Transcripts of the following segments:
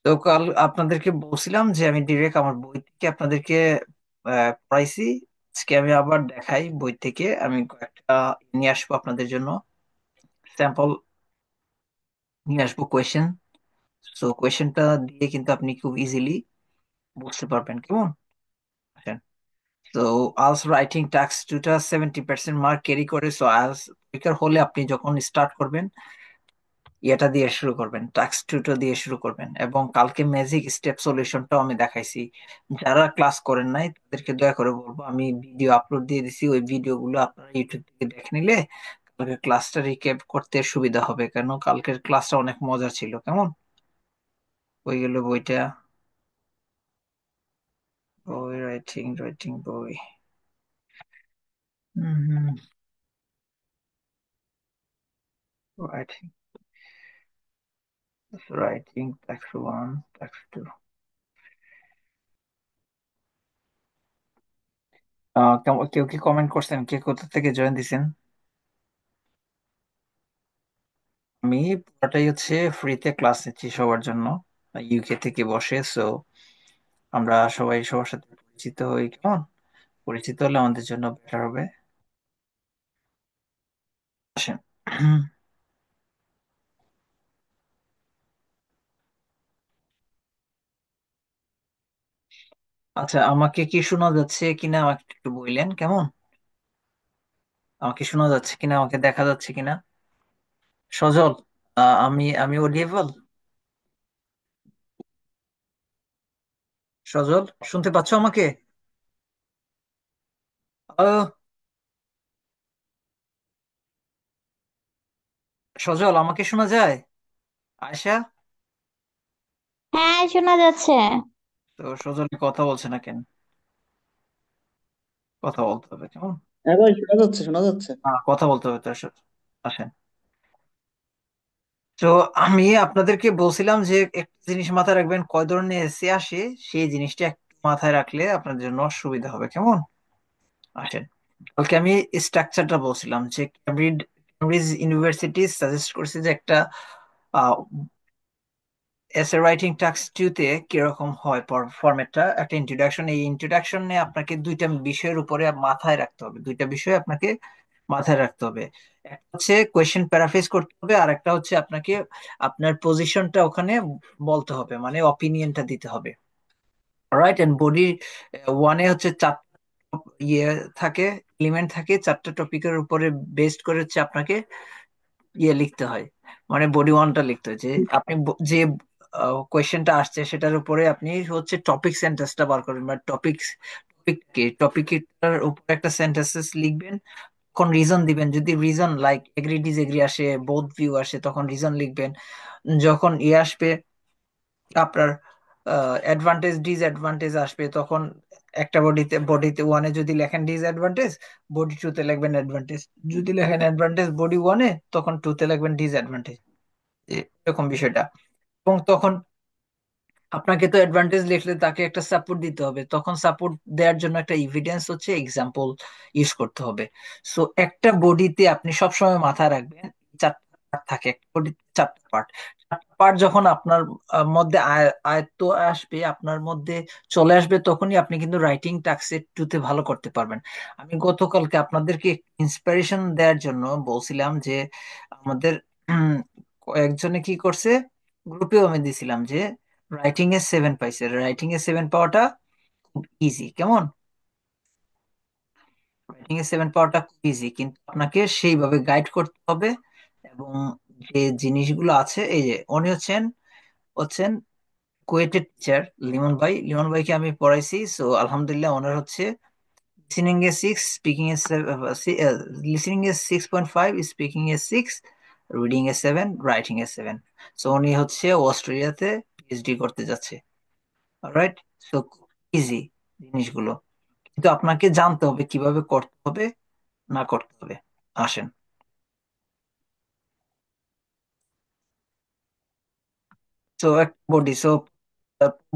তো কাল আপনাদেরকে বলছিলাম যে আমি ডিরেক্ট আমার বই থেকে আপনাদেরকে পড়াইছি। আজকে আমি আবার দেখাই বই থেকে, আমি কয়েকটা নিয়ে আসবো আপনাদের জন্য, স্যাম্পল নিয়ে আসবো কোয়েশ্চেন। সো কোয়েশ্চেনটা দিয়ে কিন্তু আপনি খুব ইজিলি বুঝতে পারবেন, কেমন? আসেন। তো আলস রাইটিং টাস্ক টুটা 70% মার্ক ক্যারি করে। সো আলস পরীক্ষার হলে আপনি যখন স্টার্ট করবেন, এটা দিয়ে শুরু করবেন, টাস্ক টুটো দিয়ে শুরু করবেন। এবং কালকে ম্যাজিক স্টেপ সলিউশনটাও আমি দেখাইছি। যারা ক্লাস করেন নাই তাদেরকে দয়া করে বলবো, আমি ভিডিও আপলোড দিয়ে দিছি, ওই ভিডিওগুলো আপনারা ইউটিউব থেকে দেখে নিলে কালকে ক্লাসটা রিক্যাপ করতে সুবিধা হবে, কেন কালকের ক্লাসটা অনেক মজা ছিল, কেমন? ওই গেল বইটা, বই রাইটিং রাইটিং বই। হুম, writing writing tax one, tax two. কেউ কি কমেন্ট করছেন? কে কোথা থেকে জয়েন দিছেন? আমি পুরোটাই হচ্ছে ফ্রিতে ক্লাস নিচ্ছি সবার জন্য, ইউকে থেকে বসে। সো আমরা সবাই সবার সাথে পরিচিত হই, কেমন? পরিচিত হলে আমাদের জন্য বেটার হবে। আসেন। আচ্ছা, আমাকে কি শোনা যাচ্ছে কিনা আমাকে একটু বললেন, কেমন? আমাকে শোনা যাচ্ছে কিনা, আমাকে দেখা যাচ্ছে কিনা? সজল, আমি অডিয়েবল? সজল, শুনতে পাচ্ছ আমাকে? আহ, সজল, আমাকে শোনা যায়? আয়শা? হ্যাঁ, শোনা যাচ্ছে। তো সজল কথা বলছে না কেন? কথা বলতে হবে, কেমন? হ্যাঁ ভাই, শোনা যাচ্ছে শোনা যাচ্ছে। কথা বলতে হবে তো, আসেন। তো আমি আপনাদেরকে বলছিলাম যে একটা জিনিস মাথায় রাখবেন, কয় ধরনের এসে আসে, সেই জিনিসটা একটু মাথায় রাখলে আপনার জন্য সুবিধা হবে, কেমন? আসেন। কালকে আমি স্ট্রাকচারটা বলছিলাম যে ক্যামব্রিজ ইউনিভার্সিটি সাজেস্ট করছে যে একটা এসে রাইটিং টাস্ক টুতে কিরকম হয় ফরম্যাটটা, একটা ইন্ট্রোডাকশন। এই ইন্ট্রোডাকশনে আপনাকে দুইটা বিষয়ের উপরে মাথায় রাখতে হবে, দুইটা বিষয় আপনাকে মাথায় রাখতে হবে। একটা হচ্ছে কোয়েশ্চেন প্যারাফ্রেজ করতে হবে, আর একটা হচ্ছে আপনাকে আপনার পজিশনটা ওখানে বলতে হবে, মানে অপিনিয়নটা দিতে হবে। রাইট। এন্ড বডি ওয়ানে হচ্ছে চারটা ইয়ে থাকে, এলিমেন্ট থাকে, চারটা টপিকের উপরে বেস্ড করে হচ্ছে আপনাকে লিখতে হয়, মানে বডি ওয়ানটা লিখতে হয়। যে আপনি যে কোয়েশ্চেনটা আসছে সেটার উপরে আপনি হচ্ছে টপিক সেন্টেন্সটা বার করবেন, বা টপিকের উপরে একটা সেন্টেন্সেস লিখবেন। তখন রিজন দিবেন, যদি রিজন লাইক এগ্রি ডিসএগ্রি আসে, বোথ ভিউ আসে, তখন রিজন লিখবেন। যখন আসবে আপনার অ্যাডভান্টেজ ডিসঅ্যাডভান্টেজ আসবে, তখন একটা বডিতে ওয়ানে যদি লেখেন ডিসঅ্যাডভান্টেজ, বডি টুতে লিখবেন অ্যাডভান্টেজ। যদি লেখেন অ্যাডভান্টেজ বডি ওয়ানে, তখন টুতে লিখবেন ডিসঅ্যাডভান্টেজ, এরকম বিষয়টা। এবং তখন আপনাকে তো অ্যাডভান্টেজ লিখলে তাকে একটা সাপোর্ট দিতে হবে, তখন সাপোর্ট দেওয়ার জন্য একটা এভিডেন্স হচ্ছে এক্সাম্পল ইউজ করতে হবে। সো একটা বডিতে আপনি সবসময় মাথায় রাখবেন চারটা পার্ট থাকে, একটা বডিতে চারটা পার্ট। চারটা পার্ট যখন আপনার মধ্যে আয়ত্ত আসবে, আপনার মধ্যে চলে আসবে, তখনই আপনি কিন্তু রাইটিং টাস্ক টুতে ভালো করতে পারবেন। আমি গতকালকে আপনাদেরকে ইন্সপিরেশন দেওয়ার জন্য বলছিলাম যে আমাদের কয়েকজনে কি করছে, গ্রুপেও আমি দিছিলাম যে রাইটিং এ 7 পাইছে। রাইটিং এ 7 পাওয়াটা খুব ইজি, কেমন? রাইটিং এ 7 পাওয়াটা খুব ইজি, কিন্তু আপনাকে সেইভাবে গাইড করতে হবে। এবং যে জিনিসগুলো আছে, এই যে উনি হচ্ছেন হচ্ছেন কুয়েটের টিচার, লিমন ভাইকে আমি পড়াইছি। সো আলহামদুলিল্লাহ, ওনার হচ্ছে listening A 6, speaking A listening A 6.5, speaking A 6, reading a 7, writing A 7। So উনি হচ্ছে অস্ট্রেলিয়াতে পিএইচডি করতে যাচ্ছে। রাইট। সো ইজি জিনিসগুলো, কিন্তু আপনাকে জানতে হবে কিভাবে করতে হবে, না করতে হবে। আসেন। সো একটা বডি,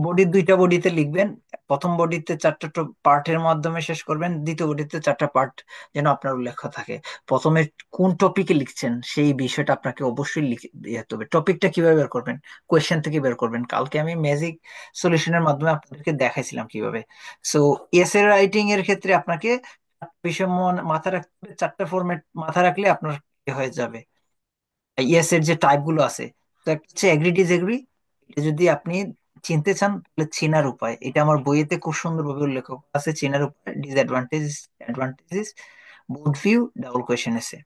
বডির দুইটা বডিতে লিখবেন। প্রথম বডিতে চারটা পার্টের মাধ্যমে শেষ করবেন, দ্বিতীয় বডিতে চারটা পার্ট যেন আপনার উল্লেখ থাকে। প্রথমে কোন টপিকে লিখছেন সেই বিষয়টা আপনাকে অবশ্যই লিখে দিতে হবে। টপিকটা কিভাবে বের করবেন? কোয়েশ্চেন থেকে বের করবেন। কালকে আমি ম্যাজিক সলিউশনের মাধ্যমে আপনাদেরকে দেখাইছিলাম কিভাবে। সো এসে রাইটিং এর ক্ষেত্রে আপনাকে বিষয় মাথায় রাখতে হবে, চারটা ফরম্যাট মাথায় রাখলে আপনার হয়ে যাবে। ইয়েস এর যে টাইপ গুলো আছে, তো একটা হচ্ছে এগ্রি ডিসএগ্রি। এটা যদি আপনি চিনতে চান তাহলে চেনার উপায়, এটা আমার বইয়েতে খুব সুন্দরভাবে উল্লেখ করা আছে। চেনার উপায়, disadvantage, advantages, both view, double question এসে।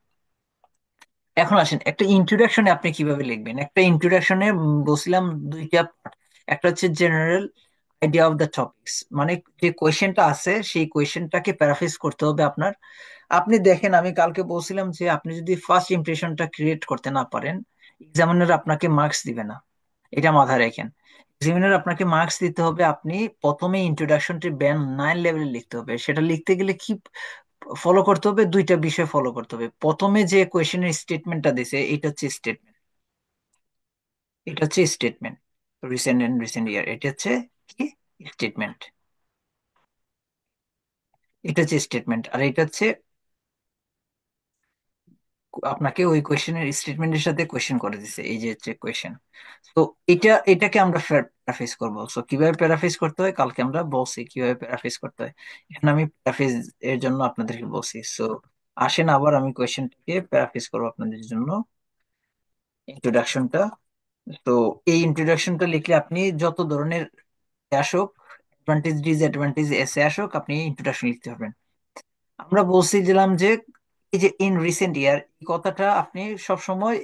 এখন আসেন একটা ইন্ট্রোডাকশনে আপনি কিভাবে লিখবেন। একটা ইন্ট্রোডাকশনে বলছিলাম দুইটা part। একটা হচ্ছে general idea of the topics, মানে যে কোয়েশ্চেনটা আছে সেই কোয়েশ্চেনটাকে প্যারাফ্রেজ করতে হবে আপনার। আপনি দেখেন, আমি কালকে বলছিলাম যে আপনি যদি ফার্স্ট ইমপ্রেশনটা ক্রিয়েট করতে না পারেন, এক্সামিনার আপনাকে মার্কস দিবে না। এটা মাথায় রাখেন। এক্সামিনার আপনাকে মার্কস দিতে হবে। আপনি প্রথমে ইন্ট্রোডাকশনটি ব্যান্ড 9 লেভেলে লিখতে হবে। সেটা লিখতে গেলে কি ফলো করতে হবে? দুইটা বিষয় ফলো করতে হবে। প্রথমে যে কোয়েশ্চেনের স্টেটমেন্টটা দিছে, এটা হচ্ছে স্টেটমেন্ট। এটা হচ্ছে স্টেটমেন্ট। রিসেন্ট এন্ড রিসেন্ট ইয়ার, এটা হচ্ছে কি? স্টেটমেন্ট। এটা হচ্ছে স্টেটমেন্ট। আর এটা হচ্ছে আপনাকে ওই কোয়েশ্চেনের স্টেটমেন্টের সাথে কোয়েশ্চেন করে দিছে, এই যে হচ্ছে কোয়েশ্চেন। তো এটাকে আমরা প্যারাফ্রেজ করবো। সো কিভাবে প্যারাফ্রেজ করতে হয় কালকে আমরা বলছি কিভাবে প্যারাফ্রেজ করতে হয়। এখন আমি প্যারাফ্রেজ এর জন্য আপনাদেরকে বলছি। সো আসেন আবার আমি কোয়েশ্চেনটাকে প্যারাফ্রেজ করবো আপনাদের জন্য, ইন্ট্রোডাকশনটা। তো এই ইন্ট্রোডাকশনটা লিখলে আপনি যত ধরনের আসুক, অ্যাডভান্টেজ ডিসঅ্যাডভান্টেজ এসে আসুক, আপনি ইন্ট্রোডাকশন লিখতে পারবেন। আমরা বলছিলাম যে এই যে ইন রিসেন্ট ইয়ার, এই কথাটা আপনি সব সময়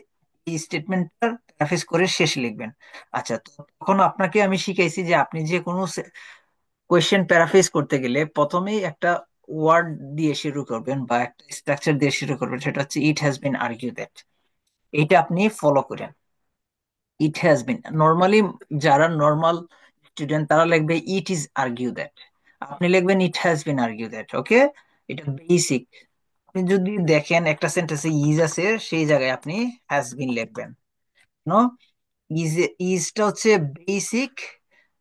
এই স্টেটমেন্টটা প্যারাফ্রেজ করে শেষে লিখবেন। আচ্ছা, তো তখন আপনাকে আমি শিখাইছি যে আপনি যে কোনো কোয়েশ্চেন প্যারাফ্রেজ করতে গেলে প্রথমেই একটা ওয়ার্ড দিয়ে শুরু করবেন বা একটা স্ট্রাকচার দিয়ে শুরু করবেন। সেটা হচ্ছে ইট হ্যাজ বিন আর্কিউ দ্যাট। এইটা আপনি ফলো করেন। ইট হ্যাজ বিন, নর্মালি যারা নর্মাল স্টুডেন্ট তারা লিখবে ইট ইজ আর্কিউ দ্যাট। আপনি লিখবেন ইট হ্যাজ বিন আর্কিউ দ্যাট। ওকে, এটা বেসিক। আপনি যদি দেখেন একটা সেন্টেন্সে ইজ আছে, সেই জায়গায় আপনি হ্যাজ বিন লিখবেন। নো, ইজ, ইজটা হচ্ছে বেসিক,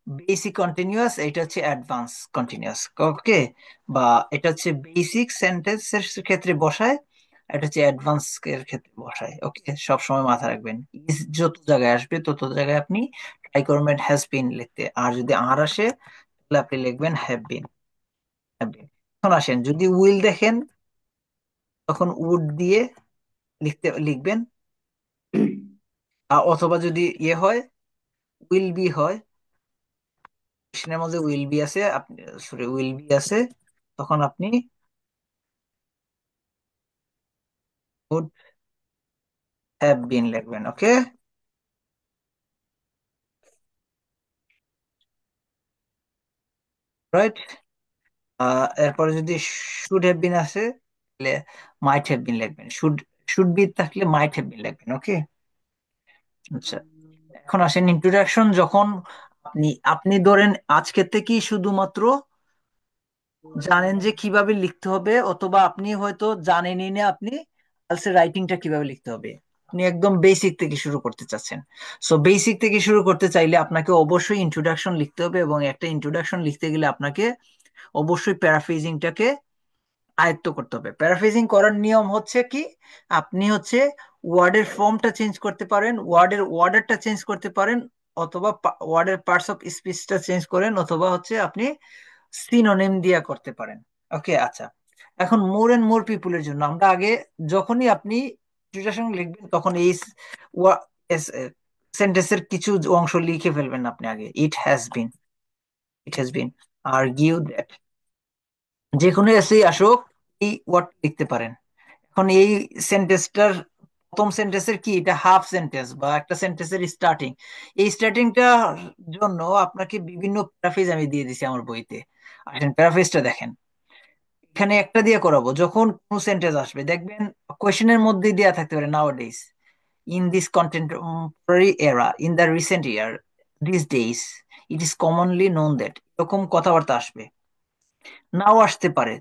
বেসিক কন্টিনিউয়াস, এটা হচ্ছে অ্যাডভান্স কন্টিনিউয়াস। ওকে, বা এটা হচ্ছে বেসিক সেন্টেন্সের ক্ষেত্রে বসায়, এটা হচ্ছে অ্যাডভান্স এর ক্ষেত্রে বসায়। ওকে, সব সময় মাথা রাখবেন ইজ যত জায়গায় আসবে তত জায়গায় আপনি ট্রাই করবেন হ্যাজ বিন লিখতে। আর যদি আর আসে তাহলে আপনি লিখবেন হ্যাভ বিন, হ্যাভ বিন। এখন আসেন যদি উইল দেখেন, তখন উড দিয়ে লিখবেন। অথবা যদি ইয়ে হয়, উইল বি হয়, কোশ্চেনের মধ্যে উইল বি আছে, আপনি সরি উইল বি আছে, তখন আপনি উড হ্যাভ বিন লিখবেন। ওকে, রাইট। এরপরে যদি শুড হ্যাভ বিন আছে তাহলে মাইট হ্যাভ বিন লিখবেন। শুড, শুড বি থাকলে মাইট হ্যাভ বিন লিখবেন। ওকে, আচ্ছা। এখন আসেন ইন্ট্রোডাকশন। যখন আপনি আপনি ধরেন আজকে থেকেই শুধুমাত্র জানেন যে কিভাবে লিখতে হবে, অথবা আপনি হয়তো জানেনই না আপনি আলসে রাইটিংটা কিভাবে লিখতে হবে। আপনি একদম বেসিক থেকে শুরু করতে চাচ্ছেন। সো বেসিক থেকে শুরু করতে চাইলে আপনাকে অবশ্যই ইন্ট্রোডাকশন লিখতে হবে, এবং একটা ইন্ট্রোডাকশন লিখতে গেলে আপনাকে অবশ্যই প্যারাফ্রেজিংটাকে আয়ত্ত করতে হবে। প্যারাফ্রেজিং করার নিয়ম হচ্ছে কি, আপনি হচ্ছে ওয়ার্ডের ফর্মটা চেঞ্জ করতে পারেন, ওয়ার্ডের ওয়ার্ডারটা চেঞ্জ করতে পারেন, অথবা ওয়ার্ডের পার্টস অফ স্পিচটা চেঞ্জ করেন, অথবা হচ্ছে আপনি সিনোনিম দিয়া করতে পারেন। ওকে, আচ্ছা। এখন মোর এন্ড মোর পিপুলের জন্য আমরা আগে, যখনই আপনি প্রিপারেশন লিখবেন তখন এই সেন্টেন্সের কিছু অংশ লিখে ফেলবেন আপনি আগে। It has been, it has been argue that, যে কোনো এসেই আসুক এই ওয়ার্ড লিখতে পারেন। এখন এই সেন্টেন্সটার প্রথম সেন্টেন্সের কি, এটা হাফ সেন্টেন্স বা একটা সেন্টেন্সের স্টার্টিং। এই স্টার্টিংটার জন্য আপনাকে বিভিন্ন প্যারাফ্রেজ আমি দিয়ে দিছি আমার বইতে। আসেন প্যারাফ্রেজটা দেখেন। এখানে একটা দিয়ে করাবো, যখন কোন সেন্টেন্স আসবে দেখবেন কোয়েশ্চেনের মধ্যে দেয়া থাকতে পারে নাও ডেইজ, ইন দিস কন্টেম্পোরারি এরা, in the recent year, this days, it is commonly known that, এরকম কথাবার্তা আসবে। নাও আসতে পারে।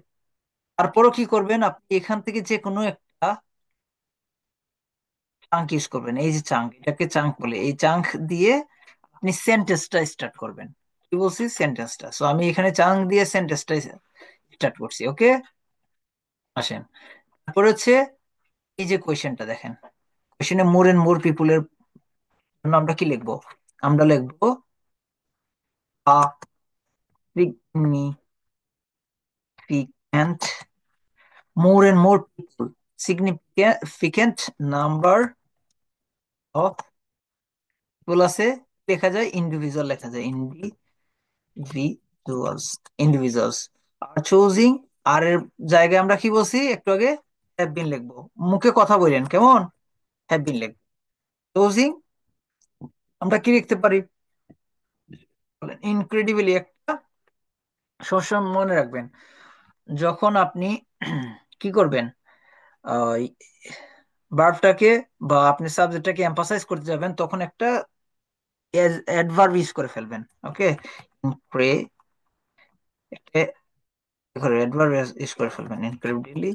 তারপরও কি করবেন, আপনি এখান থেকে যে কোনো একটা চাঙ্ক ইউজ করবেন। এই যে চাঙ্ক, এটাকে চাঙ্ক বলে, এই চাঙ্ক দিয়ে আপনি সেন্টেন্সটা স্টার্ট করবেন। কি বলছি? সেন্টেন্সটা। সো আমি এখানে চাং দিয়ে সেন্টেন্সটা স্টার্ট করছি। ওকে, আসেন। তারপর হচ্ছে এই যে কোয়েশ্চেনটা দেখেন, কোয়েশ্চেনে মোর এন্ড মোর পিপুলের জন্য আমরা কি লিখবো? আমরা লিখবো আ significant more and more people, significant number of people আছে, লেখা যায় ইন্ডিভিজুয়াল, লেখা যায় ইন্ডিভিজুয়ালস, ইন্ডিভিজুয়ালস। আর চুজিং, আর এর জায়গায় আমরা কি বলছি একটু আগে? হ্যাভ বিন লিখবো। মুখে কথা বলেন কেমন? হ্যাভ বিন লিখবো। চুজিং আমরা কি লিখতে পারি? ইনক্রেডিবলি একটা সবসময় মনে রাখবেন, যখন আপনি কি করবেন, ভার্বটাকে বা আপনি সাবজেক্টটাকে এমফাসাইজ করতে যাবেন, তখন একটা অ্যাডভার্ব ইউজ করে ফেলবেন। ওকে, ইনক্রে অ্যাডভার্ব ইউজ করে ফেলবেন, ইনক্রেডিবলি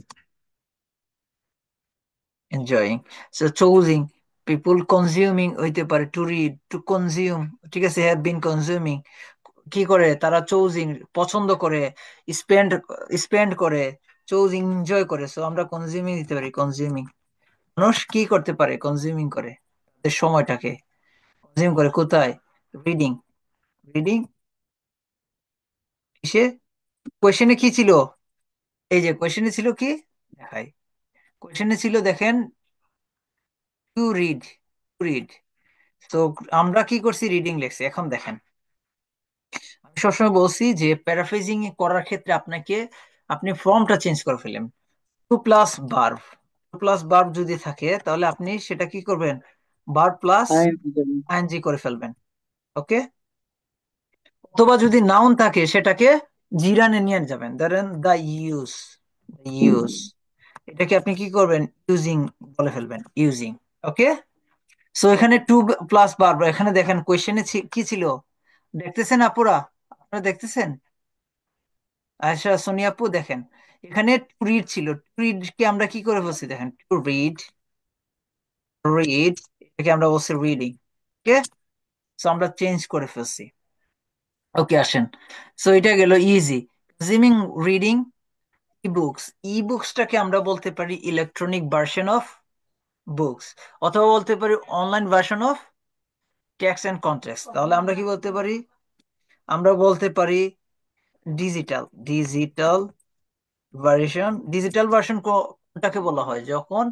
এনজয়িং। সো চুজিং, পিপুল কনজিউমিং হইতে পারে, টু রিড, টু কনজিউম, ঠিক আছে, হ্যাভ বিন কনজিউমিং। কি করে তারা? চুজিং পছন্দ করে, স্পেন্ড স্পেন্ড করে, চুজিং এনজয় করে। সো আমরা কনজিউমিং দিতে পারি, কনজিউমিং। মানুষ কি করতে পারে? কনজিউমিং করে তাদের সময়টাকে। কনজিউম করে কোথায়? রিডিং, রিডিং কিসে? কোয়েশ্চেনে কি ছিল? এই যে কোয়েশ্চেনে ছিল কি, দেখাই। কোয়েশ্চেনে ছিল দেখেন, টু রিড, টু রিড। তো আমরা কি করছি? রিডিং লিখছি। এখন দেখেন, আমি সবসময় বলছি যে প্যারাফ্রেজিং করার ক্ষেত্রে আপনাকে, আপনি ফর্মটা চেঞ্জ করে ফেলেন। To plus verb, to plus verb যদি থাকে তাহলে আপনি সেটা কি করবেন? ভার্ব প্লাস আইএনজি করে ফেলবেন। ওকে, অথবা যদি নাউন থাকে সেটাকে জিরানে নিয়ে যাবেন, ধরেন দা ইউজ, ইউজ, এটাকে আপনি কি করবেন? ইউজিং বলে ফেলবেন, ইউজিং। ওকে, সো এখানে টু প্লাস ভার্ব। এখানে দেখেন কোয়েশ্চেনে কি ছিল, দেখতেছেন আপুরা? আপনারা দেখতেছেন? আচ্ছা সোনিয়া আপু দেখেন, এখানে টু রিড ছিল। টু রিড কে আমরা কি করে বলছি? দেখেন, টু রিড, রিড, এটাকে আমরা বলছি রিডিং। ওকে, সো আমরা চেঞ্জ করে ফেলছি। ওকে, আসেন। সো এটা গেল ইজি। জিমিং, রিডিং ইবুকস, ইবুকসটাকে আমরা বলতে পারি ইলেকট্রনিক ভার্সন অফ বুকস, অথবা বলতে পারি online version of text and context. তাহলে আমরা কি বলতে পারি? আমরা বলতে পারি digital, digital version. Digital version কোনটাকে বলা হয়? যখন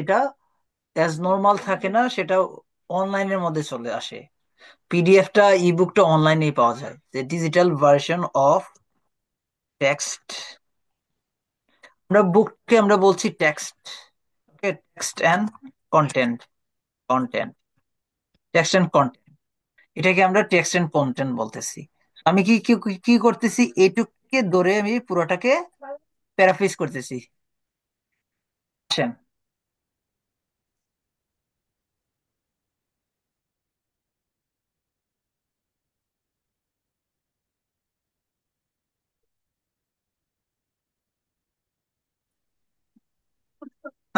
এটা অ্যাজ নর্মাল থাকে না, সেটা অনলাইনের মধ্যে চলে আসে। পিডিএফটা, ইবুকটা অনলাইনেই পাওয়া যায়। যে ডিজিটাল ভার্সন অফ টেক্সট, আমরা বুককে আমরা বলছি text. Okay, text and content, content, text and content, এটাকে আমরা টেক্সট এন্ড কন্টেন্ট বলতেছি। আমি কি কি কি করতেছি? এইটুকুকে ধরে আমি পুরোটাকে প্যারাফ্রেজ করতেছি। আসেন,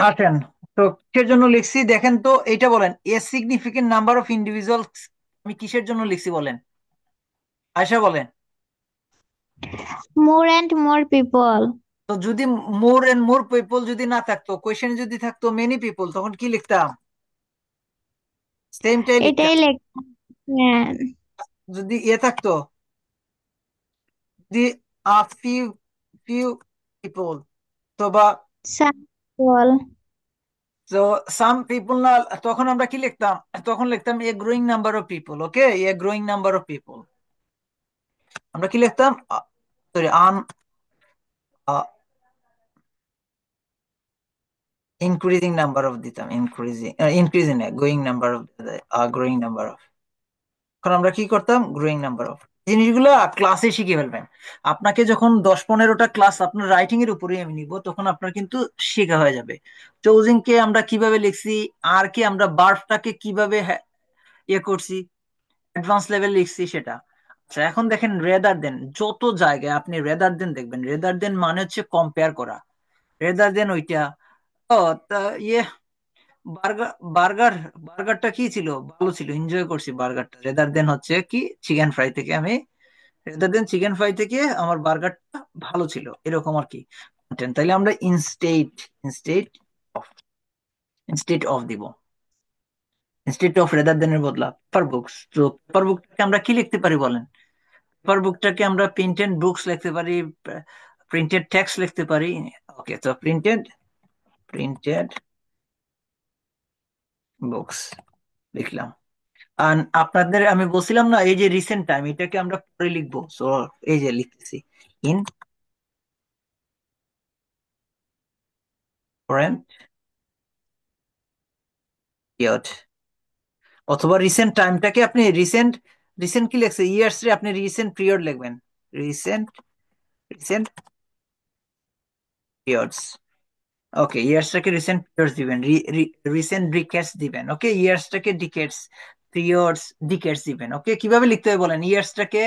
আসেন। তো কিসের জন্য লিখছি দেখেন তো, এইটা বলেন, a significant number of individuals, আমি কিসের জন্য লিখছি বলেন? আয়শা বলেন। More and more people. তো যদি মোর এন্ড মোর পিপল যদি না থাকতো, কোয়েশ্চেনে যদি থাকতো মেনি পিপল, তখন কি লিখতাম? সেমটাই লিখতাম। এটাই লেখা। হ্যাঁ, যদি এ থাকতো, যদি ফিউ, ফিউ পিপল, তো বা, some people. তো সাম পিপল না, তখন আমরা কি লিখতাম? তখন লিখতাম a growing number of people. Okay, a growing number of people. আমরা কি লিখতাম? Sorry, an increasing number of দিতাম, increasing, increasing going number of, growing number of. এখন আমরা কি করতাম? Growing number of. জিনিসগুলো ক্লাসে শিখে ফেলবেন। আপনাকে যখন 10-15টা ক্লাস আপনার রাইটিং এর উপরে আমি নিব, তখন আপনার কিন্তু শেখা হয়ে যাবে। চুজিং কে আমরা কিভাবে লিখছি, আর কি আমরা বার্বটাকে কিভাবে ইয়ে করছি, অ্যাডভান্স লেভেল লিখছি সেটা। আচ্ছা, এখন দেখেন রেদার দেন, যত জায়গায় আপনি রেদার দেন দেখবেন, রেদার দেন মানে হচ্ছে কম্পেয়ার করা। রেদার দেন ওইটা, ও তা ইয়ে, বার্গার বার্গার বার্গারটা কি ছিল, ভালো ছিল, এনজয় করছি বার্গারটা, রেদার দেন হচ্ছে কি চিকেন ফ্রাই থেকে আমি, রেদার দেন চিকেন ফ্রাই থেকে আমার বার্গারটা ভালো ছিল, এরকম আর কি content। তাইলে আমরা ইনস্টেড অফ ইনস্টেড অফ দিব, ইনস্টেড অফ রেদার দেন এর বদলা পেপার বুকস। তো পেপার বুকটাকে আমরা কি লিখতে পারি বলেন? পেপার বুকটাকে আমরা প্রিন্টেড বুকস লিখতে পারি, প্রিন্টেড টেক্সট লিখতে পারি। ওকে, তো প্রিন্টেড বুকস লিখলাম। আর আপনাদের আমি বলছিলাম না, এই যে রিসেন্ট টাইম, এটাকে আমরা পরে লিখবো। সো এই যে লিখতেছি ইন কারেন্ট পিরিয়ড, অথবা রিসেন্ট টাইমটাকে আপনি রিসেন্ট, রিসেন্ট কি লিখছে ইয়ার্স রে, আপনি রিসেন্ট পিরিয়ড লিখবেন, রিসেন্ট রিসেন্ট পিরিয়ডস। ওকে, ইয়ার্সটাকে রিসেন্ট পিরিয়ডস দিবেন, রিসেন্ট ডিকেডস দিবেন। ওকে, ইয়ার্সটাকে ডিকেডস, পিরিয়ডস ডিকেডস দিবেন। ওকে, কিভাবে লিখতে হবে বলেন? ইয়ার্সটাকে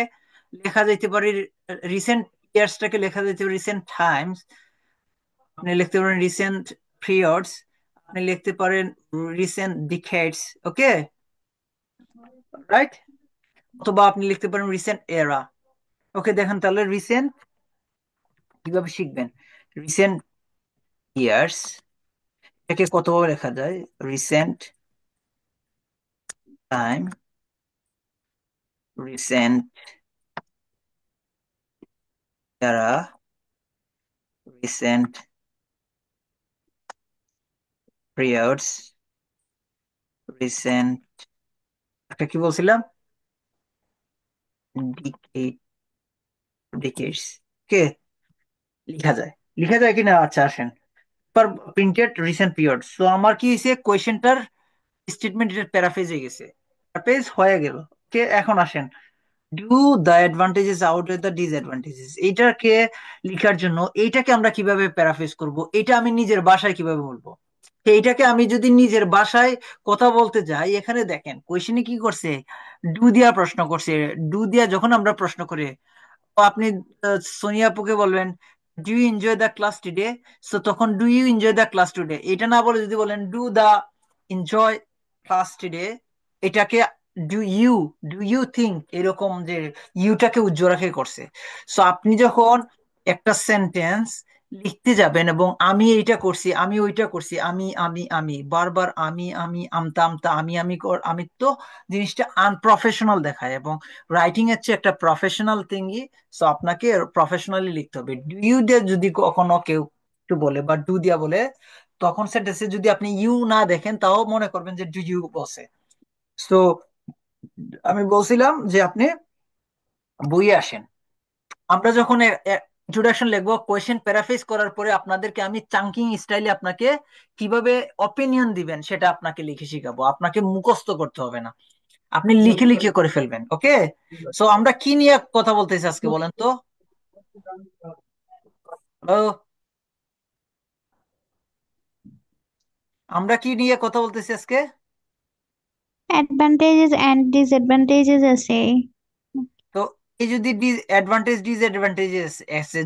লেখা যাইতে পারে রিসেন্ট, ইয়ার্সটাকে লেখা যাইতে পারে রিসেন্ট টাইমস, আপনি লিখতে পারেন রিসেন্ট পিরিয়ডস, আপনি লিখতে পারেন রিসেন্ট ডিকেডস। ওকে, রাইট, অথবা আপনি লিখতে পারেন রিসেন্ট এরা। ওকে, দেখেন তাহলে রিসেন্ট কিভাবে শিখবেন। রিসেন্ট ইয়ার্স, এটাকে কতভাবে লেখা যায়? রিসেন্ট টাইম, রিসেন্ট এরা, রিসেন্ট পিরিয়ডস, রিসেন্ট, একটা কি বলছিলাম, ডিকেড, ডিকেডস। ওকে, লিখা যায়, লিখা যায় কিনা? আচ্ছা আসেন, প্রিন্টেড রিসেন্ট পিরিয়ড। তো আমার কি হয়েছে, কোয়েশ্চেনটার স্টেটমেন্ট এটা প্যারাফ্রেজ হয়ে গেছে, প্যারাফ্রেজ হয়ে গেল। ওকে, এখন আসেন, do the advantages outweigh the disadvantages, এইটাকে লিখার জন্য এইটাকে আমরা কিভাবে প্যারাফ্রেজ করব, এটা আমি নিজের ভাষায় কিভাবে বলবো? তো এইটাকে আমি যদি নিজের ভাষায় কথা বলতে যাই, এখানে দেখেন কোয়েশ্চেনে কি করছে, ডু দিয়া প্রশ্ন করছে। ডু দিয়া যখন আমরা প্রশ্ন করি, তো আপনি সোনিয়া আপুকে বলবেন do you enjoy the class today, so তখন do you enjoy the class today, এটা না বলে যদি বলেন do the enjoy class today, এটাকে do you, do you think, এরকম যে ইউটাকে উজ্জ্বল রেখে করছে। সো আপনি যখন একটা সেন্টেন্স লিখতে যাবেন এবং আমি এইটা করছি, আমি ওইটা করছি, আমি বারবার আমি আমতা আমতা আমি তো জিনিসটা আনপ্রফেশনাল দেখায়, এবং রাইটিং হচ্ছে একটা প্রফেশনাল থিঙ্গই। সো আপনাকে প্রফেশনালি লিখতে হবে। ডু ইউ দিয়ে যদি কখনো কেউ একটু বলে বা ডু দিয়া বলে, তখন সেন্টেন্সে যদি আপনি ইউ না দেখেন, তাও মনে করবেন যে ডু ইউ বসে। তো আমি বলছিলাম যে আপনি বইয়ে আসেন, আমরা যখন ইন্ট্রোডাকশন লিখবো, কোয়েশ্চেন প্যারাফ্রেজ করার পরে আপনাদেরকে আমি চাঙ্কিং স্টাইলে আপনাকে কিভাবে অপিনিয়ন দিবেন সেটা আপনাকে লিখে শিখাবো, আপনাকে মুখস্থ করতে হবে না, আপনি লিখে লিখে করে ফেলবেন। ওকে, সো আমরা কি নিয়ে কথা বলতেছি আজকে বলেন তো? হ্যালো, আমরা কি নিয়ে কথা বলতেছি আজকে? Advantages and disadvantages আছে। তো এই যদি অ্যাডভান্টেজ ডিসঅ্যাডভান্টেজেস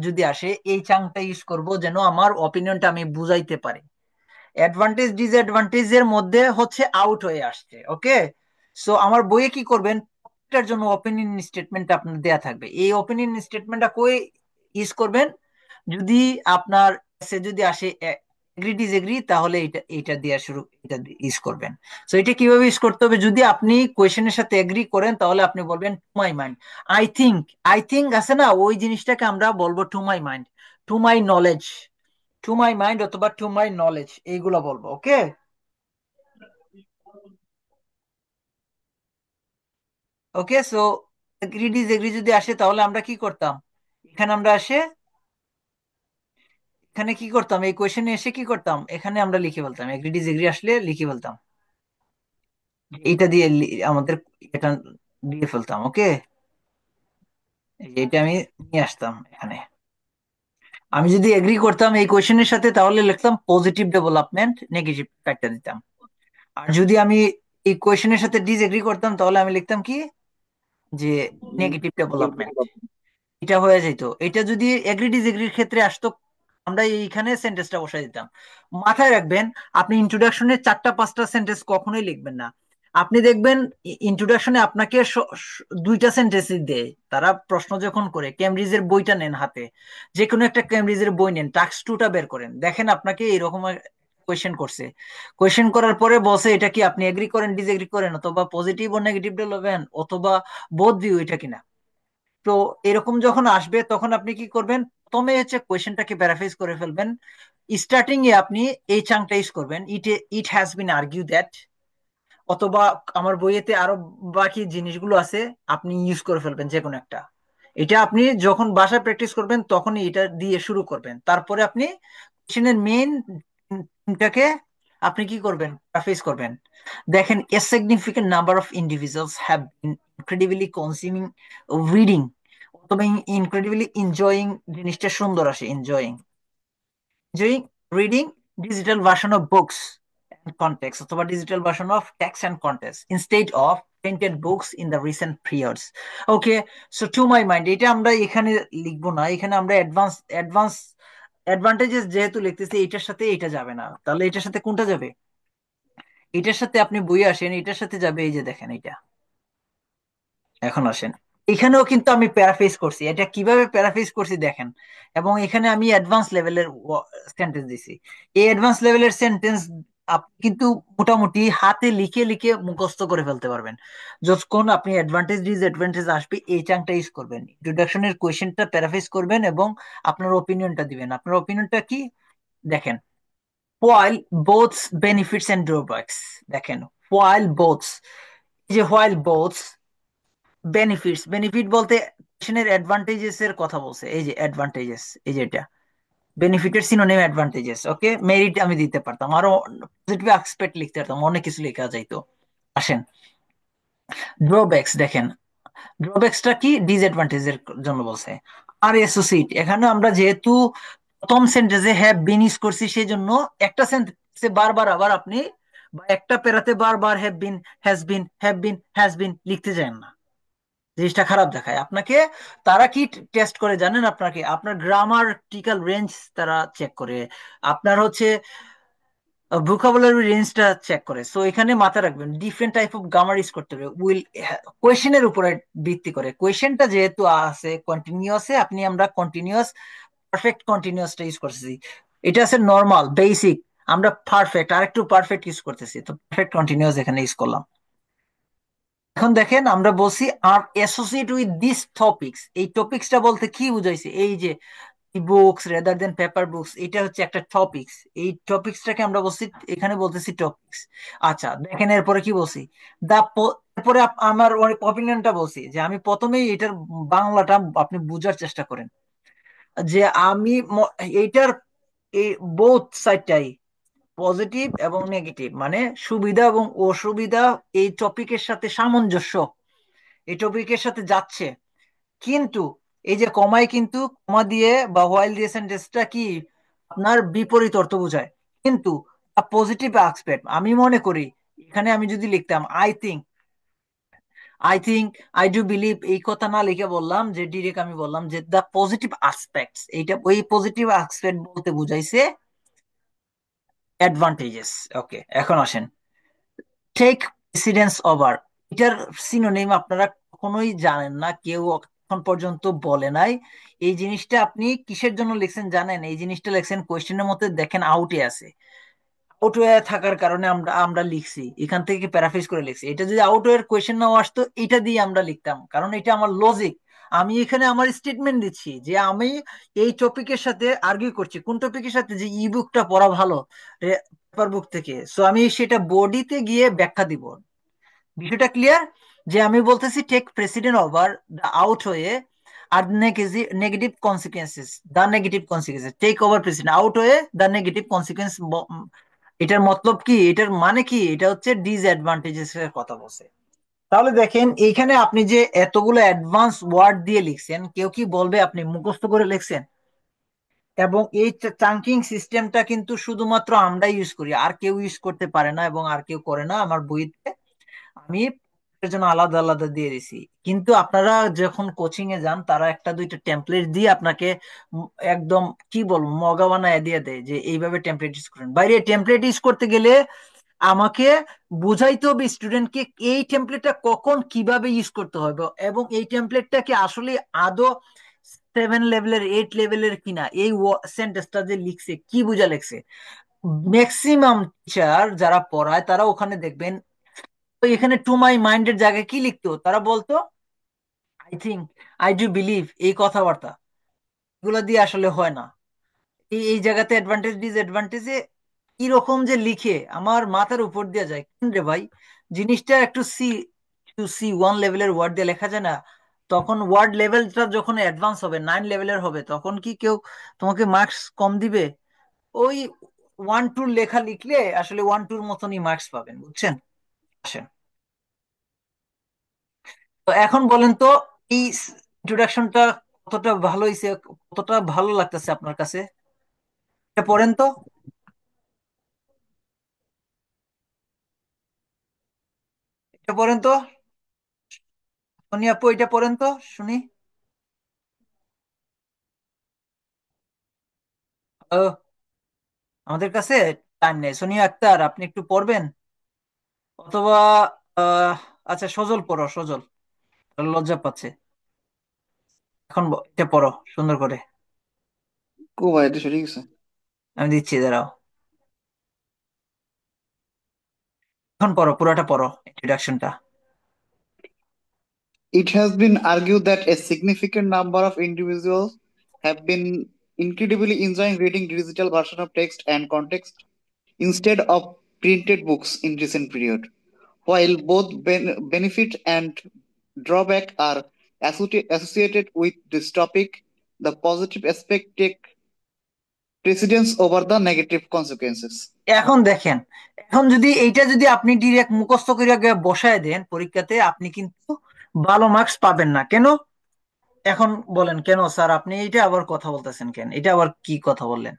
যদি আসে, এই চাংটা ইউজ করব যেন আমার অপিনিয়নটা আমি বুঝাইতে পারি। অ্যাডভান্টেজ ডিসঅ্যাডভান্টেজ এর মধ্যে হচ্ছে আউট হয়ে আসছে। ওকে, সো আমার বইয়ে কি করবেন, এটার জন্য ওপিনিয়ন স্টেটমেন্ট আপনার দেয়া থাকবে, এই ওপিনিয়ন স্টেটমেন্টটা কই ইউজ করবেন? যদি আপনার এসে যদি আসে এগ্রি ডিসএগ্রি, তাহলে এটা এটা দেওয়া শুরু, এটা ইউজ করবেন। সো এটা কিভাবে ইউজ করতে হবে, যদি আপনি কোয়েশ্চেনের সাথে এগ্রি করেন তাহলে আপনি বলবেন to my mind, I think, I think আছে না, ওই জিনিসটাকে আমরা বলবো to my mind, to my knowledge, to my mind অথবা টু মাই নলেজ, এইগুলো বলবো। ওকে, ওকে, সো এগ্রি ডিসএগ্রি যদি আসে তাহলে আমরা কি করতাম, এখানে আমরা আসে, এখানে কি করতাম, এই কোয়েশ্চেনে এসে কি করতাম, এখানে আমরা লিখে বলতাম, এগ্রি ডিসএগ্রি আসলে লিখে বলতাম, এইটা দিয়ে আমাদের এটা দিয়ে ফেলতাম। ওকে, এটা আমি নিয়ে আসতাম এখানে। আমি যদি এগ্রি করতাম এই কোয়েশ্চেনের সাথে, তাহলে লিখতাম পজিটিভ ডেভেলপমেন্ট, নেগেটিভ একটা দিতাম। আর যদি আমি এই কোয়েশ্চেনের সাথে ডিসএগ্রি করতাম, তাহলে আমি লিখতাম কি, যে নেগেটিভ ডেভেলপমেন্ট, এটা হয়ে যেত। এটা যদি এগ্রি ডিসএগ্রির ক্ষেত্রে আসতো, আমরা এইখানে সেন্টেন্সটা বসাই দিতাম। মাথায় রাখবেন, আপনি ইন্ট্রোডাকশনে 4টা 5টা সেন্টেন্স কখনোই লিখবেন না। আপনি দেখবেন ইন্ট্রোডাকশনে আপনাকে দুইটা সেন্টেন্সই দেয়। তারা প্রশ্ন যখন করে, কেমব্রিজের বইটা নেন হাতে, যে কোনো একটা কেমব্রিজের বই নেন, টাস্ক 2টা বের করেন, দেখেন আপনাকে এরকম কোয়েশ্চেন করছে। কোয়েশ্চেন করার পরে বসে এটা কি আপনি এগ্রি করেন, ডিসএগ্রি করেন, অথবা পজিটিভ ও নেগেটিভ ডেভেলপমেন্ট, অথবা বোথ ভিউ, এটা কিনা। তো এরকম যখন আসবে তখন আপনি কি করবেন, প্রথমে হচ্ছে কোয়েশ্চেনটাকে প্যারাফ্রেজ করে ফেলবেন। স্টার্টিং এ আপনি এই চাংটা ইউজ করবেন, it has been argue that, অথবা আমার বইয়েতে আরো বাকি জিনিসগুলো আছে, আপনি ইউজ করে ফেলবেন যে কোনো একটা। এটা আপনি যখন বাসায় প্র্যাকটিস করবেন তখনই এটা দিয়ে শুরু করবেন। তারপরে আপনি কোশ্চেনের মেইনটাকে আপনি কি করবেন, প্যারাফ্রেজ করবেন। দেখেন, a significant number of individuals have been incredibly consuming reading, অথবা ইনক্রেডিবলি এনজয়িং, জিনিসটা সুন্দর আসে, enjoying, enjoying reading digital version of books and context, অথবা digital version of text and context instead of printed books in the recent periods. Okay, so to my mind, এটা আমরা এখানে লিখবো না, এখানে আমরা অ্যাডভান্স অ্যাডভান্টেজেস যেহেতু লিখতেছি, এটার সাথে এটা যাবে না, তাহলে এটার সাথে কোনটা যাবে? এটার সাথে আপনি বই আসেন, এটার সাথে যাবে, এই যে দেখেন এটা। এখন আসেন, এখানেও কিন্তু আমি প্যারাফ্রেজ করছি। এটা কিভাবে প্যারাফ্রেজ করছি দেখেন, এবং এখানে আমি অ্যাডভান্স লেভেলের সেন্টেন্স দিছি। এই অ্যাডভান্স লেভেলের সেন্টেন্স আপনি কিন্তু মোটামুটি হাতে লিখে লিখে মুখস্থ করে ফেলতে পারবেন। যখন আপনি অ্যাডভান্টেজ ডিসঅ্যাডভান্টেজ আসবে, এই চাংটা ইউজ করবেন, ইন্ট্রোডাকশনের কোয়েশ্চেনটা প্যারাফ্রেজ করবেন এবং আপনার ওপিনিয়নটা দিবেন। আপনার ওপিনিয়নটা কি দেখেন, while both benefits and drawbacks, দেখেন while both, এই যে while both বেনিফিটস, বেনিফিট বলতে কোশ্চেনের অ্যাডভান্টেজেস এর কথা বলছে, এই যে অ্যাডভান্টেজেস, এই যে এটা বেনিফিটের সিনোনিম অ্যাডভান্টেজেস। ওকে, মেরিট আমি দিতে পারতাম, আরো পজিটিভ অ্যাসপেক্ট লিখতে পারতাম, অনেক কিছু লেখা যাইতো। আসেন, ড্রব্যাকস দেখেন, ড্রব্যাকসটা কি, ডিসঅ্যাডভান্টেজ এর জন্য বলছে। আর অ্যাসোসিয়েট, এখানে আমরা যেহেতু প্রথম সেন্টেন্সে হ্যাভ বিন ইউজ করছি, সেই জন্য একটা সেন্টেন্সে বারবার আবার আপনি, বা একটা প্যারাতে বারবার হ্যাভ বিন লিখতে চান না, জিনিসটা খারাপ দেখায় আপনাকে। তারা কি টেস্ট করে জানেন, আপনাকে আপনার গ্রামাটিক্যাল রেঞ্জ তারা চেক করে, আপনার হচ্ছে ভোকাবুলারি রেঞ্জটা চেক করে। সো এখানে মাথায় রাখবেন, different type of grammar use করতে হবে উইল, কোয়েশ্চেনের উপরে ভিত্তি করে। কোয়েশ্চেনটা যেহেতু আছে কন্টিনিউয়াসে, আমরা কন্টিনিউয়াস, পারফেক্ট কন্টিনিউয়াসটা ইউজ করতেছি। এটা আছে নর্মাল বেসিক, আমরা পারফেক্ট, আরেকটু পারফেক্ট ইউজ করতেছি, তো পারফেক্ট কন্টিনিউয়াস এখানে ইউজ করলাম। এখন দেখেন, আমরা বলছি আর অ্যাসোসিয়েট উইথ দিস টপিকস, এই টপিকসটা বলতে কি বুঝাইছে, এই যে books rather than paper books, এটা হচ্ছে একটা টপিকস। এই টপিকসটাকে আমরা বলছি, এখানে বলতেছি টপিকস। আচ্ছা দেখেন, এরপরে কি বলছি, দা, এরপরে আমার অপিনিয়নটা বলছি, যে আমি প্রথমেই এটার বাংলাটা আপনি বুঝার চেষ্টা করেন, যে আমি এইটার এই বোথ সাইডটাই, পজিটিভ এবং নেগেটিভ, মানে সুবিধা এবং অসুবিধা এই টপিকের সাথে সামঞ্জস্য, এই টপিকের সাথে যাচ্ছে। কিন্তু এই যে কমায়, কিন্তু কমা দিয়ে বা হোয়াইল দিয়ে সেন্টেন্সটা কি আপনার বিপরীত অর্থ বোঝায়। কিন্তু পজিটিভ অ্যাসপেক্ট আমি মনে করি, এখানে আমি যদি লিখতাম I think I do believe, এই কথা না লিখে বললাম, যে ডিরেক্ট আমি বললাম যে দ্য পজিটিভ অ্যাসপেক্টস, এইটা ওই পজিটিভ অ্যাসপেক্ট বলতে বুঝাইছে অ্যাডভান্টেজেস। ওকে, এখন আসেন, টেক প্রেসিডেন্স ওভার, এটার সিনোনিম আপনারা কখনোই জানেন না, কেউ এখন পর্যন্ত বলে নাই। এই জিনিসটা আপনি কিসের জন্য লিখছেন জানেন? এই জিনিসটা লিখছেন কোয়েশ্চেনের মধ্যে, দেখেন আউটে আছে, আউট হয়ে থাকার কারণে আমরা আমরা লিখছি, এখান থেকে প্যারাফ্রেজ করে লিখছি। এটা যদি আউট এর কোয়েশ্চেন নাও আসতো, এটা দিয়ে আমরা লিখতাম, কারণ এটা আমার লজিক। আমি এখানে আমার স্টেটমেন্ট দিচ্ছি যে আমি এই টপিকের সাথে আর্গুই করছি, কোন টপিকের সাথে, যে ই বুকটা পড়া ভালো পেপার বুক থেকে। সো আমি সেটা বডিতে গিয়ে ব্যাখ্যা দিব। বিষয়টা ক্লিয়ার, যে আমি বলতেছি take precedence over the out হয়ে, আর negative consequences, the negative consequences, take over precedence out হয়ে দ্য নেগেটিভ কনসিকুয়েন্স। এটার মতলব কি, এটার মানে কি, এটা হচ্ছে ডিসঅ্যাডভান্টেজেস এর কথা বলছে। তাহলে দেখেন, এইখানে আপনি যে এতগুলো অ্যাডভান্স ওয়ার্ড দিয়ে লিখছেন, কেউ কি বলবে আপনি মুখস্থ করে লিখছেন? এবং এই চাঙ্কিং সিস্টেমটা কিন্তু শুধুমাত্র আমরা ইউজ করি, আর কেউ ইউজ করতে পারে না এবং আর কেউ করে না। আমার বইতে আমি এর জন্য আলাদা আলাদা দিয়ে দিছি। কিন্তু আপনারা যখন কোচিং এ যান তারা একটা দুইটা টেমপ্লেট দিয়ে আপনাকে একদম কি বলবো মগা বানায় দিয়ে দেয় যে এইভাবে টেমপ্লেট ইউজ করেন। বাইরে টেমপ্লেট ইউজ করতে গেলে আমাকে বুঝাইতে হবে স্টুডেন্টকে এই টেমপ্লেটটা কখন কিভাবে ইউজ করতে হবে, এবং এই টেমপ্লেটটা কি আসলে আদৌ 7 লেভেলের 8 লেভেলের কিনা, এই সেন্টেন্সটা যে লিখছে কি বুঝা লিখছে। ম্যাক্সিমাম টিচার যারা পড়ায় তারা ওখানে দেখবেন তো এখানে টু মাই মাইন্ডের জায়গায় কি লিখতো, তারা বলতো I think, I do believe, এই কথাবার্তা এগুলো দিয়ে আসলে হয় না। এই এই জায়গাতে অ্যাডভান্টেজ ডিসঅ্যাডভান্টেজে কিরকম যে লিখে আমার মাথার উপর দিয়ে যায় কেন রে ভাই। জিনিসটা একটু C1 লেভেলের ওয়ার্ড দিয়ে লেখা যায় না? তখন ওয়ার্ড লেভেলটা যখন অ্যাডভান্স হবে 9 লেভেলের হবে তখন কি কেউ তোমাকে মার্কস কম দিবে? ওই 1-2 লেখা লিখলে আসলে 1-2 মতনই মার্কস পাবেন, বুঝছেন? আসেন, তো এখন বলেন তো এই ইন্ট্রোডাকশনটা কতটা ভালো হয়েছে, কতটা ভালো লাগতেছে আপনার কাছে? এটা পড়েন তো, এটা পড়েন তো, সোনি আপু এটা পড়েন তো শুনি। ও, আমাদের কাছে টাইম নেই। সোনিয়া আক্তার আপনি একটু পড়বেন, অথবা আহ আচ্ছা সজল পড়ো, সজল লজ্জা পাচ্ছে। এখন এটা পড়ো সুন্দর করে। কো ভাই, এটা সরে গেছে। আমি দিচ্ছি, দাঁড়াও। এখন পড়ো, পুরোটা পড়ো ইন্ট্রোডাকশনটা। It has been argued that a significant number of individuals have been incredibly enjoying reading digital version of text and context instead of printed books in recent period. While both benefit and drawback are associated with this topic, the positive aspect take precedence over the negative consequences. এখন দেখেন, এখন যদি এইটা যদি আপনি direct মুখস্থ করে গিয়ে বসায় দেন পরীক্ষাতে আপনি কিন্তু ভালো মার্কস পাবেন না। কেন? এখন বলেন কেন স্যার, আপনি এটা আবার কথা বলতেছেন কেন, এটা আবার কি কথা বললেন?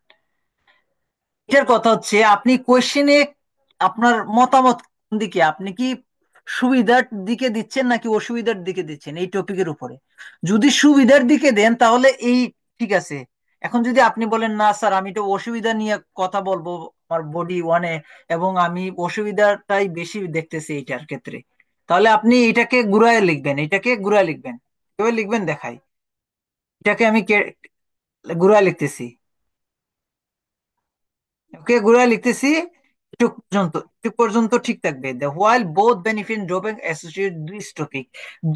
এটার কথা হচ্ছে আপনি কোশ্চেনে আপনার মতামত কোন দিকে, আপনি কি সুবিধার দিকে দিচ্ছেন নাকি অসুবিধার দিকে দিচ্ছেন এই টপিকের উপরে? যদি সুবিধার দিকে দেন তাহলে এই ঠিক আছে। এখন যদি আপনি বলেন না স্যার আমি তো অসুবিধা নিয়ে কথা বলবো আমার বডি 1-এ, এবং আমি অসুবিধাটাই বেশি দেখতেছি এইটার ক্ষেত্রে, তাহলে আপনি এটাকে ঘুরায় লিখবেন, এটাকে ঘুরায় লিখবেন। কিভাবে লিখবেন দেখাই, এটাকে আমি ঘুরায় লিখতেছি। ওকে, ঘুরায় লিখতেছি। এটুক পর্যন্ত ঠিক থাকবে। The while both benefit drawback associate this topic,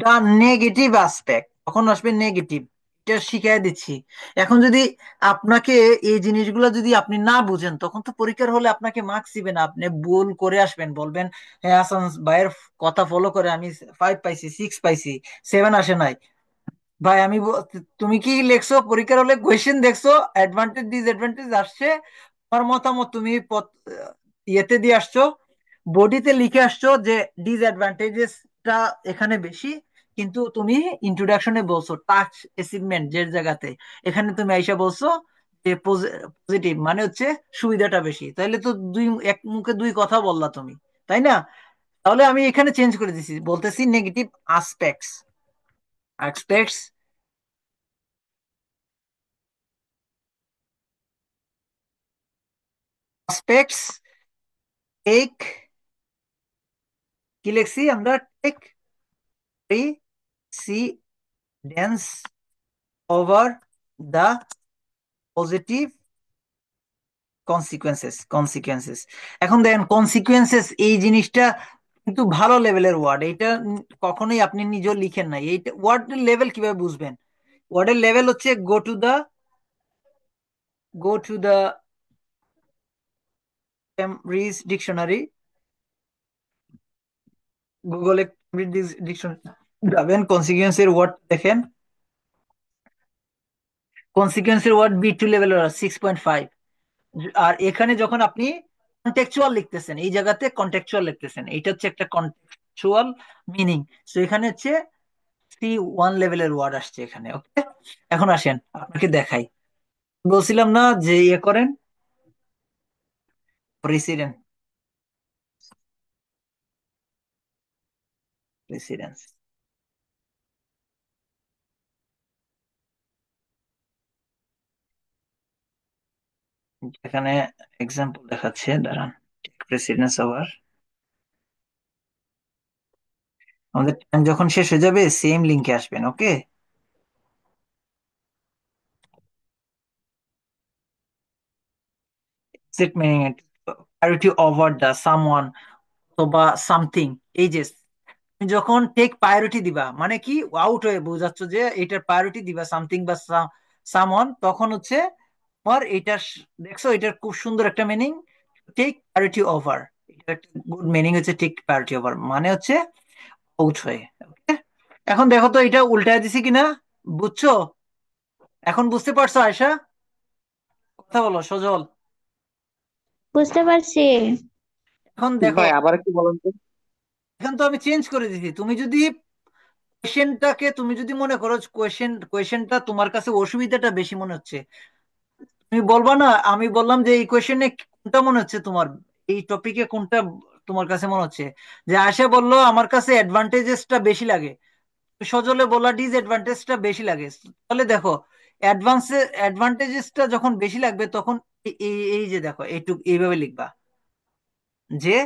the negative aspect তখন আসবে নেগেটিভ। এটা শিখাই দিচ্ছি। এখন যদি আপনাকে এই জিনিসগুলো যদি আপনি না বুঝেন তখন তো পরীক্ষার হলে আপনাকে মার্কস দিবে না। আপনি ভুল করে আসবেন, বলবেন হ্যাঁ হাসান ভাইয়ের কথা ফলো করে আমি 5 পাইছি, 6 পাইছি, 7 আসে নাই। ভাই আমি তুমি কি লেখছো পরীক্ষার হলে কোয়েশ্চেন দেখছো, অ্যাডভান্টেজ ডিসঅ্যাডভান্টেজ আসছে, তোমার মতামত তুমি ইয়েতে দিয়ে আসছো, বডিতে লিখে আসছো যে ডিসঅ্যাডভান্টেজেসটা এখানে বেশি, কিন্তু তুমি ইন্ট্রোডাকশনে বলছো টাচ অ্যাচিভমেন্ট যে জায়গাতে, এখানে তুমি আইসা বলছো যে পজিটিভ মানে হচ্ছে সুবিধাটা বেশি। তাইলে তো দুই এক মুখে দুই কথা বললা তুমি, তাই না? তাহলে আমি এখানে চেঞ্জ করে দিছি, বলতেছি negative aspects. Aspects, aspects take, কি লিখছি আমরা, take precedence over the positive consequences. এখন দেখেন কনসিকুয়েন্সেস এই জিনিসটা কিন্তু ভালো লেভেলের ওয়ার্ড, এইটা কখনোই আপনি নিজেও লিখেন নাই। এইটা ওয়ার্ডের লেভেল কিভাবে বুঝবেন? ওয়ার্ডের লেভেল হচ্ছে go to the Cambridge dictionary, গুগলে ক্যামব্রিজ ডিকশনারি যাবেন, কনসিকুয়েন্সের ওয়ার্ড দেখেন। কনসিকুয়েন্সের ওয়ার্ড B2 লেভেলের 6.5। আর এখানে যখন আপনি কন্টেকচুয়াল লিখতেছেন এই জায়গাতে কন্টেকচুয়াল লিখতেছেন, এইটা হচ্ছে একটা কন্টেকচুয়াল মিনিং। তো এখানে হচ্ছে C1 লেভেলের ওয়ার্ড আসছে এখানে। ওকে, এখন আসেন আপনাকে দেখাই। বলছিলাম না যে ইয়ে করেন, প্রেসিডেন্ট। প্রেসিডেন্স। এখানে এক্সাম্পল দেখাচ্ছে, দাঁড়ান। প্রেসিডেন্স ওভার, আমাদের টাইম যখন শেষ হয়ে যাবে সেম লিংকে আসবেন, okay. Set meaning priority over the someone অথবা সামথিং। এই যে তুমি যখন টেক প্রায়োরিটি দিবা মানে কি, আউট হয়ে বোঝাচ্ছ যে এটার প্রায়োরিটি দিবা সামথিং বা সামওয়ান, তখন হচ্ছে তোমার এটা দেখছো, এটার খুব সুন্দর একটা মিনিং, টেক প্রায়োরিটি ওভার। এটা একটা গুড মিনিং হচ্ছে টেক প্রায়োরিটি ওভার, মানে হচ্ছে আউট হয়ে। ওকে, এখন দেখো তো এটা উল্টায় দিছি কিনা, বুঝছো? এখন বুঝতে পারছো আয়শা? কথা বলো সজল। বুঝতে পারছি। এখন দেখো, ভাই আবার একটু বলেন তো। এখন তো আমি চেঞ্জ করে দিছি। তুমি যদি কোয়েশ্চেনটাকে, তুমি যদি মনে করো কোয়েশ্চেনটা তোমার কাছে অসুবিধাটা বেশি মনে হচ্ছে, তুমি বলবা না, আমি বললাম যে এই কোয়েশ্চেনে কোনটা মনে হচ্ছে তোমার, এই টপিকে কোনটা তোমার কাছে মনে হচ্ছে, যে আশা বললো আমার কাছে অ্যাডভান্টেজেসটা বেশি লাগে, সজলে বলা ডিসঅ্যাডভান্টেজটা বেশি লাগে। তাহলে দেখো, অ্যাডভান্টেজেসটা যখন বেশি লাগবে তখন এই যে দেখো এইটুক এইভাবে লিখবা যে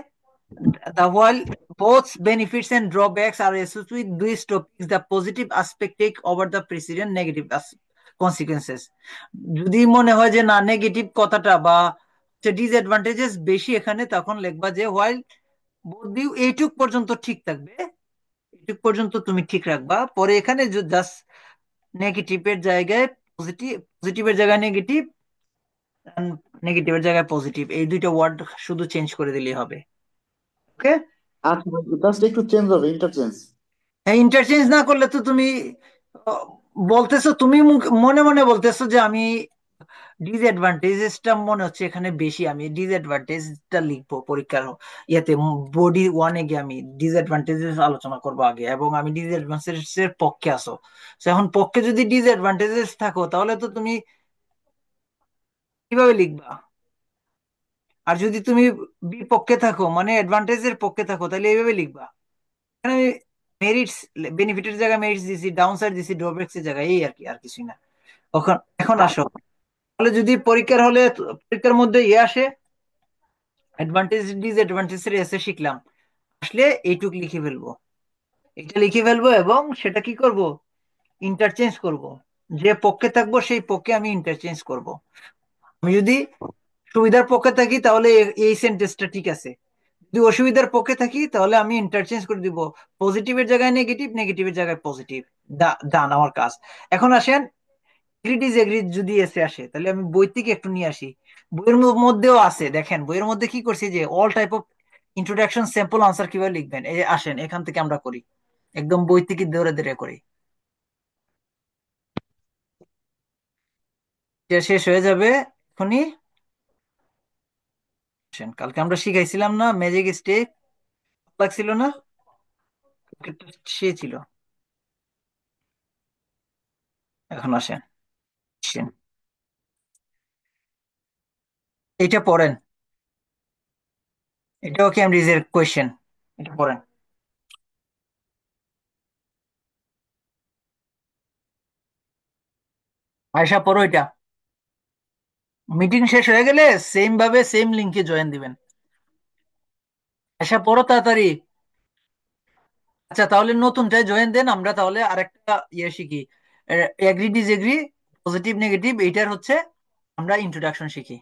the while both benefits and drawbacks are associated with these topics, the positive aspect take over the precedent negative consequences. যদি মনে হয় যে না নেগেটিভ কথাটা বা ডিসঅ্যাডভান্টেজেস বেশি এখানে, তখন লিখবা যে while both view এইটুক পর্যন্ত ঠিক থাকবে, এইটুক পর্যন্ত তুমি ঠিক রাখবা, পরে এখানে জাস্ট নেগেটিভের জায়গায় পজিটিভ, পজিটিভের জায়গায় নেগেটিভ, নেগেটিভের জায়গায় পজিটিভ, এই দুইটা ওয়ার্ড শুধু চেঞ্জ করে দিলেই হবে। ওকে, আচ্ছা, জাস্ট একটু চেঞ্জ হবে, ইন্টারচেঞ্জ। হ্যাঁ, ইন্টারচেঞ্জ না করলে তো তুমি আহ, বলতেছো, তুমি মনে মনে বলতেছো যে আমি ডিসঅ্যাডভান্টেজেসটা মনে হচ্ছে এখানে বেশি, আমি ডিসঅ্যাডভান্টেজটা লিখবো পরীক্ষার ইয়েতে, বডি ওয়ানে গিয়ে আমি ডিসঅ্যাডভান্টেজেস আলোচনা করবো আগে, এবং আমি ডিসঅ্যাডভান্টেজের পক্ষে আসো। তো এখন পক্ষে যদি ডিসঅ্যাডভান্টেজেস থাকো তাহলে তো তুমি কিভাবে লিখবা? আর যদি তুমি বিপক্ষে থাকো মানে অ্যাডভান্টেজের পক্ষে থাকো তাহলে এইভাবে লিখবা। এখানে আমি মেরিটস, বেনিফিটের জায়গায় মেরিটস দিছি, ডাউন সাইড দিছি ড্রব্যাকস এর জায়গায়, এই আর কি, আর কিছুই না। এখন এখন আসো, তাহলে যদি পরীক্ষার হলে, পরীক্ষার মধ্যে ইয়ে আসে, অ্যাডভান্টেজ ডিসঅ্যাডভান্টেজ এর এসে শিখলাম, আসলে এইটুক লিখে ফেলবো, এটা লিখে ফেলবো এবং সেটা কি করব, ইন্টারচেঞ্জ করব। যে পক্ষে থাকবো সেই পক্ষে আমি ইন্টারচেঞ্জ করব। আমি যদি সুবিধার পক্ষে থাকি তাহলে এই সেন্টেন্সটা ঠিক আছে, যদি অসুবিধার পক্ষে থাকি তাহলে আমি ইন্টারচেঞ্জ করে দিব, পজিটিভের জায়গায় নেগেটিভ, নেগেটিভের জায়গায় পজিটিভ। ডান আমার কাজ। এখন আসেন, এগ্রি ডিসএগ্রি যদি এসে আসে তাহলে আমি বই থেকে একটু নিয়ে আসি। বইয়ের মধ্যেও আছে, দেখেন বইয়ের মধ্যে কি করছি, যে all type of introduction sample answer কিভাবে লিখবেন, এই আসেন এখান থেকে আমরা করি, একদম বই থেকে ধরে ধরে করি। এটা শেষ হয়ে যাবে এখনই। আসেন, কালকে আমরা শিখাইছিলাম না ম্যাজিক স্টিক, লাগছিল না? সে ছিল। এখন আসেন, আসেন। এটা পড়েন, এটাও ক্যামব্রিজের কোয়েশ্চেন, এটা পড়েন। আয়সা পড়ো এটা, মিটিং শেষ হয়ে গেলে সেম ভাবে সেম লিংকে জয়েন দিবেন। আয়সা পড়ো তাড়াতাড়ি। আচ্ছা তাহলে নতুনটায় জয়েন দেন, আমরা তাহলে আরেকটা ইয়ে শিখি, এগ্রি ডিসএগ্রি, পজিটিভ নেগেটিভ, এইটার হচ্ছে আমরা ইন্ট্রোডাকশন শিখি।